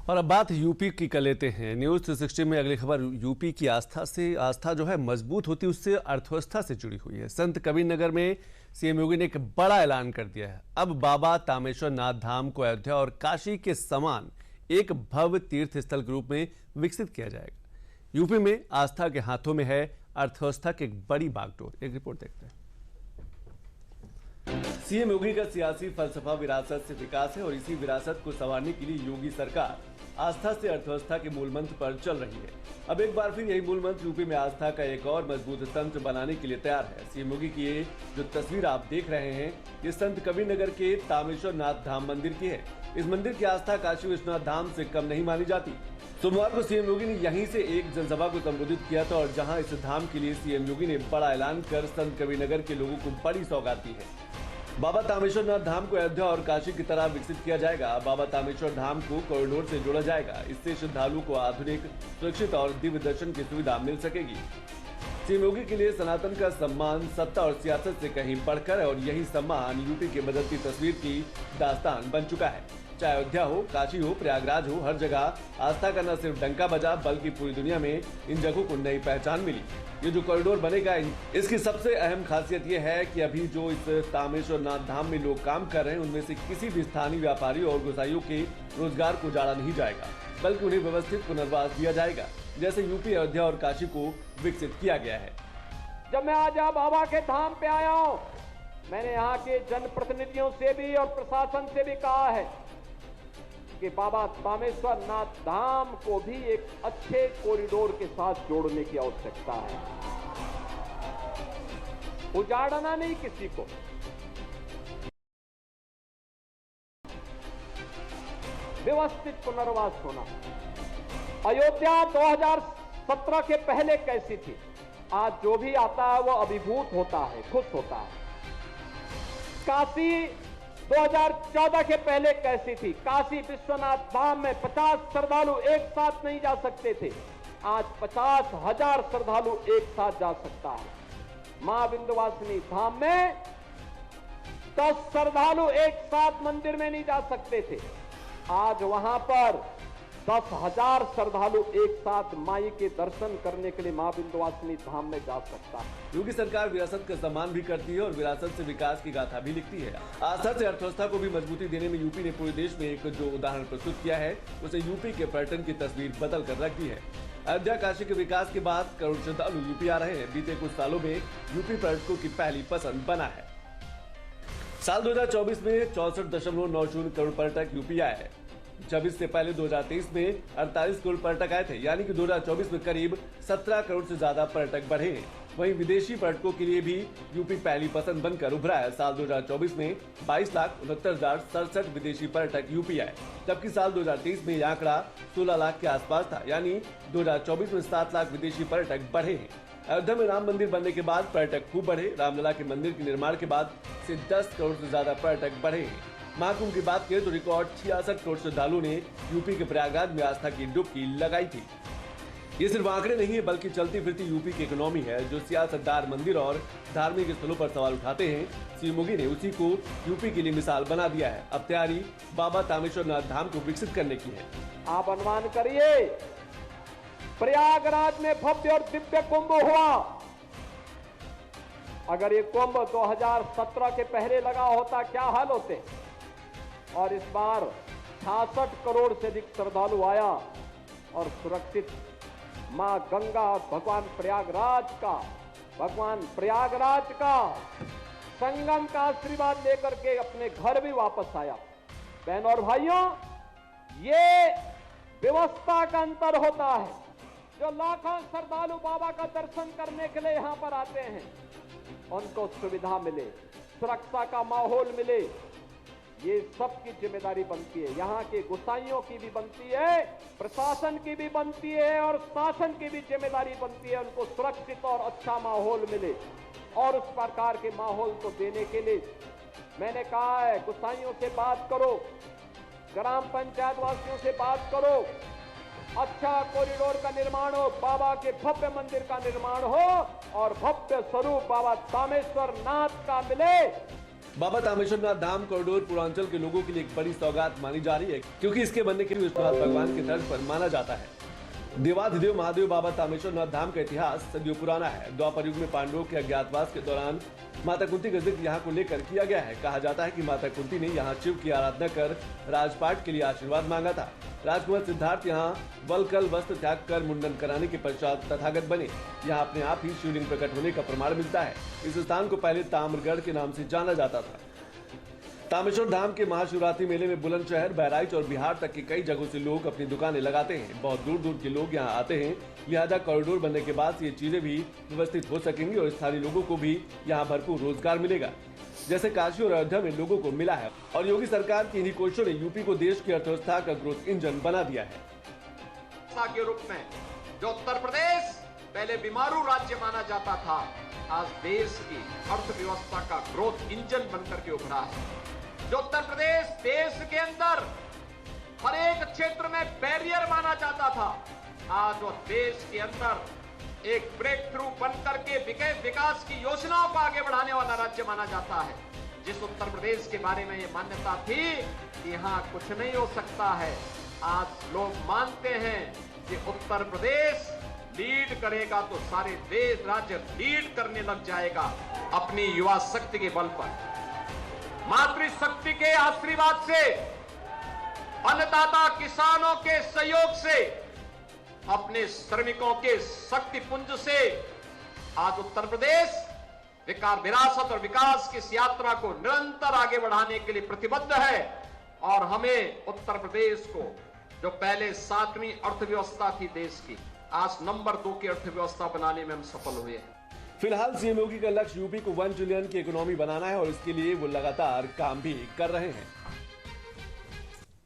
और अब बात यूपी की कर लेते हैं। न्यूज 360 में अगली खबर यूपी की आस्था जो है मजबूत होती है उससे अर्थव्यवस्था से जुड़ी हुई है। संत कबीरनगर में सीएम योगी ने एक बड़ा ऐलान कर दिया है। अब बाबा तामेश्वर नाथ धाम को अयोध्या और काशी के समान एक भव्य तीर्थ स्थल के रूप में विकसित किया जाएगा। यूपी में आस्था के हाथों में है अर्थव्यवस्था की एक बड़ी बागडोर। एक रिपोर्ट देखते हैं। सीएम योगी का सियासी फलसफा विरासत से विकास है और इसी विरासत को संवारने के लिए योगी सरकार आस्था से अर्थव्यवस्था के मूल मंत्र पर चल रही है। अब एक बार फिर यही मूल मंत्र यूपी में आस्था का एक और मजबूत तंत्र बनाने के लिए तैयार है। सीएम योगी की ये जो तस्वीर आप देख रहे हैं, ये संत कबीरनगर के तामेश्वर नाथ धाम मंदिर की है। इस मंदिर की आस्था काशी विश्वनाथ धाम से कम नहीं मानी जाती। सोमवार को सीएम योगी ने यहीं से एक जनसभा को संबोधित किया था और जहां इस धाम के लिए सीएम योगी ने बड़ा ऐलान कर संत कबीरनगर के लोगों को बड़ी सौगात दी है। बाबा तामेश्वर नाथ धाम को अयोध्या और काशी की तरह विकसित किया जाएगा। बाबा तामेश्वर धाम को कॉरिडोर से जोड़ा जाएगा। इससे श्रद्धालुओं को आधुनिक, सुरक्षित और दिव्य दर्शन की सुविधा मिल सकेगी। सीएम योगी के लिए सनातन का सम्मान सत्ता और सियासत से कहीं बढ़कर है और यही सम्मान यूपी के बदलती तस्वीर की दास्तान बन चुका है। चाहे अयोध्या हो, काशी हो, प्रयागराज हो, हर जगह आस्था का न सिर्फ डंका बजा बल्कि पूरी दुनिया में इन जगहों को नई पहचान मिली। ये जो कॉरिडोर बनेगा, इसकी सबसे अहम खासियत ये है कि अभी जो इस तामेश्वर नाथ धाम में लोग काम कर रहे हैं उनमें से किसी भी स्थानीय व्यापारी और गोसाइयों के रोजगार को उजाड़ा नहीं जाएगा, बल्कि उन्हें व्यवस्थित पुनर्वास दिया जाएगा, जैसे यूपी, अयोध्या और काशी को विकसित किया गया है। जब मैं आज बाबा के धाम पे आया हूँ, मैंने यहाँ के जनप्रतिनिधियों से भी और प्रशासन से भी कहा है कि बाबा तामेश्वर नाथ धाम को भी एक अच्छे कॉरिडोर के साथ जोड़ने की आवश्यकता है। उजाड़ना नहीं किसी को, व्यवस्थित पुनर्वास होना। अयोध्या 2017 के पहले कैसी थी, आज जो भी आता है वो अभिभूत होता है, खुश होता है। काशी 2014 के पहले कैसी थी, काशी विश्वनाथ धाम में 50 श्रद्धालु एक साथ नहीं जा सकते थे, आज 50,000 श्रद्धालु एक साथ जा सकता है। मां विंध्यवासिनी धाम में 10 श्रद्धालु एक साथ मंदिर में नहीं जा सकते थे, आज वहां पर 10,000 श्रद्धालु एक साथ माई के दर्शन करने के लिए मां विंध्यवासिनी धाम में जा सकता है। योगी सरकार विरासत का सम्मान भी करती है और विरासत से विकास की गाथा भी लिखती है। आस्था से अर्थव्यवस्था को भी मजबूती देने में यूपी ने पूरे देश में एक जो उदाहरण प्रस्तुत किया है, उसे यूपी के पर्यटन की तस्वीर बदल कर रख दी है। अयोध्या, काशी के विकास के बाद करोड़ श्रद्धालु यूपी आ रहे हैं। बीते कुछ सालों में यूपी पर्यटकों की पहली पसंद बना है। साल 2024 में 64.90 करोड़ पर्यटक यूपी आए हैं, जब इससे पहले 2023 में 48 करोड़ पर्यटक आए थे, यानी कि 2024 में करीब 17 करोड़ से ज्यादा पर्यटक बढ़े हैं। वहीं विदेशी पर्यटकों के लिए भी यूपी पहली पसंद बनकर उभरा है। साल 2024 में 22,69,067 विदेशी पर्यटक यूपी आए, जबकि साल 2023 में यह आंकड़ा 16 लाख के आसपास था, यानी 2024 में 7 लाख विदेशी पर्यटक बढ़े हैं। अयोध्या में राम मंदिर बनने के बाद पर्यटक खूब बढ़े। रामलला के मंदिर के निर्माण के बाद से 10 करोड़ से ज्यादा पर्यटक बढ़े हैं। महाकुंभ की बात करें तो रिकॉर्ड 66 करोड़ श्रद्धालुओं ने यूपी के प्रयागराज में आस्था की डुबकी लगाई थी। ये सिर्फ आंकड़े नहीं है, बल्कि चलती फिरती यूपी की इकोनॉमी है। जो सियासतदार मंदिर और धार्मिक स्थलों पर सवाल उठाते हैं, सीएम योगी ने उसी को यूपी के लिए मिसाल बना दिया है। अब तैयारी बाबा तामेश्वर नाथ धाम को विकसित करने की है। आप अनुमान करिए, प्रयागराज में भव्य और दिव्य कुंभ हुआ। अगर ये कुंभ 2017 के पहले लगा होता, क्या हाल होते। और इस बार 66 करोड़ से अधिक श्रद्धालु आया और सुरक्षित मां गंगा और भगवान प्रयागराज का संगम का आशीर्वाद लेकर के अपने घर भी वापस आया। बहनों और भाइयों, ये व्यवस्था का अंतर होता है। जो लाखों श्रद्धालु बाबा का दर्शन करने के लिए यहां पर आते हैं, उनको सुविधा मिले, सुरक्षा का माहौल मिले, ये सबकी जिम्मेदारी बनती है। यहाँ के गोसाइयों की भी बनती है, प्रशासन की भी बनती है और शासन की भी जिम्मेदारी बनती है। उनको सुरक्षित और अच्छा माहौल मिले, और उस प्रकार के माहौल को देने के लिए मैंने कहा है, गोसाइयों से बात करो, ग्राम पंचायत वासियों से बात करो, अच्छा कॉरिडोर का निर्माण हो, बाबा के भव्य मंदिर का निर्माण हो और भव्य स्वरूप बाबा तामेश्वर नाथ का मिले। बाबा तामेश्वरनाथ धाम कॉरिडोर पूर्वांचल के लोगों के लिए एक बड़ी सौगात मानी जा रही है, क्योंकि इसके बनने के लिए विश्वनाथ भगवान के तर्ज पर माना जाता है। देवाधिदेव महादेव बाबा तामेश्वरनाथ धाम का इतिहास सदियों पुराना है। द्वापर युग में पांडवों के अज्ञातवास के दौरान माता कुंती का जिक्र यहाँ को लेकर किया गया है। कहा जाता है कि माता कुंती ने यहाँ शिव की आराधना कर राजपाट के लिए आशीर्वाद मांगा था। राजकुमार सिद्धार्थ यहाँ वलकल वस्त्र त्याग कर मुंडन कराने के पश्चात तथागत बने। यहाँ अपने आप ही शिवलिंग प्रकट होने का प्रमाण मिलता है। इस स्थान को पहले ताम्रगढ़ के नाम से जाना जाता था। तामेश्वर धाम के महाशिवरात्रि मेले में बुलंदशहर, बहराइच और बिहार तक के कई जगहों से लोग अपनी दुकानें लगाते हैं। बहुत दूर दूर के लोग यहाँ आते हैं। लिहाजा कॉरिडोर बनने के बाद ये चीजें भी व्यवस्थित हो सकेंगी और स्थानीय लोगों को भी यहाँ भरपूर रोजगार मिलेगा, जैसे काशी और अयोध्या में लोगों को मिला है। और योगी सरकार की इन्हीं कोशिशों ने यूपी को देश की अर्थव्यवस्था का ग्रोथ इंजन बना दिया है। के रूप में जो उत्तर प्रदेश पहले बीमारू राज्य माना जाता था, आज देश की अर्थव्यवस्था का ग्रोथ इंजन बनकर के उभरा है। जो उत्तर प्रदेश देश के अंदर हर एक क्षेत्र में बैरियर माना जाता था, आज वो देश के अंदर एक ब्रेक थ्रू बनकर के विकास की योजनाओं को आगे बढ़ाने वाला राज्य माना जाता है। जिस उत्तर प्रदेश के बारे में ये मान्यता थी कि यहाँ कुछ नहीं हो सकता है, आज लोग मानते हैं कि उत्तर प्रदेश लीड करेगा तो सारे देश राज्य लीड करने लग जाएगा। अपनी युवा शक्ति के बल पर, मातृशक्ति के आशीर्वाद से, अन्नदाता किसानों के सहयोग से, अपने श्रमिकों के शक्ति पुंज से आज उत्तर प्रदेश विरासत और विकास की इस यात्रा को निरंतर आगे बढ़ाने के लिए प्रतिबद्ध है। और हमें उत्तर प्रदेश को, जो पहले 7वीं अर्थव्यवस्था थी देश की, आज नंबर 2 की अर्थव्यवस्था बनाने में हम सफल हुए हैं। फिलहाल सीएम योगी का लक्ष्य यूपी को 1 ट्रिलियन की इकोनॉमी बनाना है और इसके लिए वो लगातार काम भी कर रहे हैं।